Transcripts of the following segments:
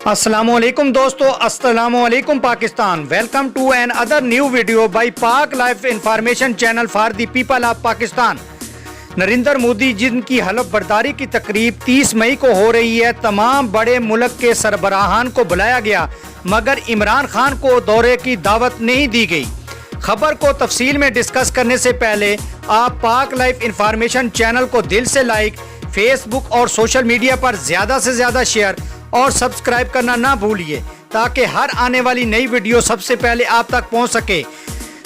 السلام علیکم دوستو، السلام علیکم Pakistan. Welcome to another new video by Pak life information channel for the people of Pakistan. Narendra Modi جن کی حلف برداری کی تقریب 30 مئی کو ہو رہی ہے، تمام بڑے ملک کے سربراہان کو بلایا گیا مگر عمران خان کو دورے کی دعوت نہیں دی گئی. خبر کو تفصیل میں ڈسکس کرنے سے پہلے آپ پاک لائف انفارمیشن چینل کو دل سے لائک، فیس بک اور سوشل میڈیا پر زیادہ سے زیادہ شیئر اور سبسکرائب کرنا نہ بھولیے تاکہ ہر آنے والی نئی ویڈیو سب سے پہلے آپ تک پہنچ سکے.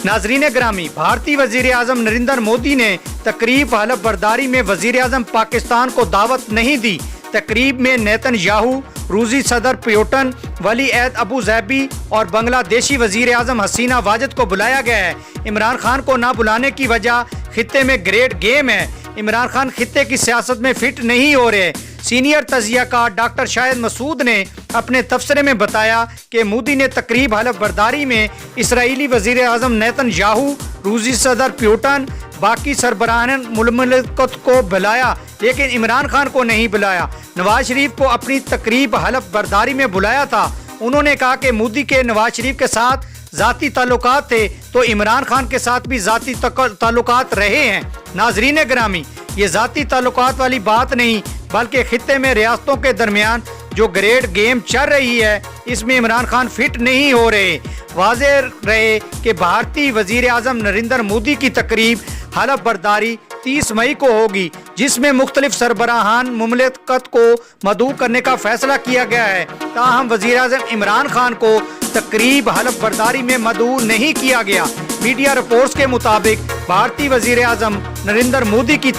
ناظرین گرامی، بھارتی وزیر اعظم نریندر مودی نے تقریب حلف برداری میں وزیر اعظم پاکستان کو دعوت نہیں دی. تقریب میں نیتن یاہو، روسی صدر پیوٹن، ولی عہد ابو ظبی اور بنگلہ دیشی وزیر اعظم حسینہ واجد کو بلایا گیا ہے. عمران خان کو نہ بلانے کی وجہ خطے میں گریڈ گیم ہے. عمران خان خطے کی سیاست میں فٹ نہیں ہو رہے. سینئر تجزیہ کار ڈاکٹر شاہد مسعود نے اپنے تبصرے میں بتایا کہ مودی نے تقریب حلف برداری میں اسرائیلی وزیر اعظم نیتن یاہو، روسی صدر پیوٹن، باقی سربراہان مملکت کو بلایا لیکن عمران خان کو نہیں بلایا. نواز شریف کو اپنی تقریب حلف برداری میں بلایا تھا. انہوں نے کہا کہ مودی کے نواز شریف کے ساتھ ذاتی تعلقات تھے تو عمران خان کے ساتھ بھی ذاتی تعلقات رہے ہیں. ناظرین گرامی، یہ ذاتی تعلقات والی بات نہیں بلکہ خطے میں ریاستوں کے درمیان جو گریڈ گیم چل رہی ہے اس میں عمران خان فٹ نہیں ہو رہے. واضح رہے کہ بھارتی وزیر اعظم نریندر مودی کی تقریب حلف برداری 30 مئی کو ہوگی جس میں مختلف سربراہان مملکت کو مدعو کرنے کا فیصلہ کیا گیا ہے. تاہم وزیر اعظم عمران خان کو تقریب حلف برداری میں مدعو نہیں کیا گیا. میڈیا رپورٹس کے مطابق بھارتی وزیر اعظم نریندر مودی کی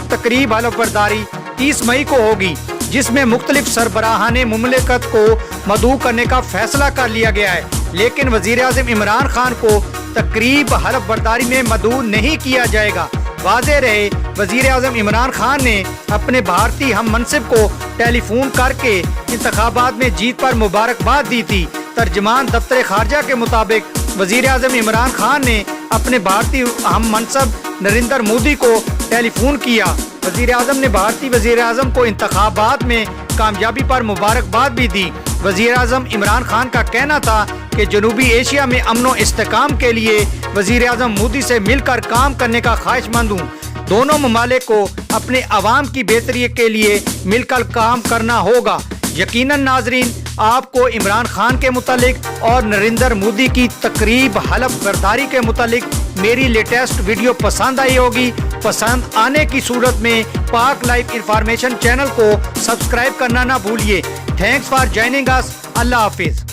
تقریب حلف برداری 30 مئی کو ہوگی جس میں مختلف سربراہان مملکت کو مدعو کرنے کا فیصلہ کر لیا گیا ہے، لیکن وزیر اعظم عمران خان کو تقریب حلف برداری میں مدعو نہیں کیا جائے گا. واضح رہے، وزیر اعظم عمران خان نے اپنے بھارتی ہم منصب کو ٹیلی فون کر کے انتخابات میں جیت پر مبارکباد دی تھی. ترجمان دفتر خارجہ کے مطابق وزیر اعظم عمران خان نے اپنے بھارتی ہم منصب نریندر مودی کو ٹیلی فون کیا. وزیر اعظم نے بھارتی وزیر اعظم کو انتخابات میں کامیابی پر مبارکباد بھی دی. وزیر اعظم عمران خان کا کہنا تھا کہ جنوبی ایشیا میں امن و استحکام کے لیے وزیر اعظم مودی سے مل کر کام کرنے کا خواہش مند ہوں. دونوں ممالک کو اپنے عوام کی بہتری کے لیے مل کر کام کرنا ہوگا. یقیناً ناظرین، آپ کو عمران خان کے متعلق اور نریندر مودی کی تقریب حلف برداری کے متعلق میری لیٹسٹ ویڈیو پسند آئی ہوگی. پسند آنے کی صورت میں پاک لائف انفارمیشن چینل کو سبسکرائب کرنا نہ بھولیے. تھینکس فار جوائننگ اس. اللہ حافظ.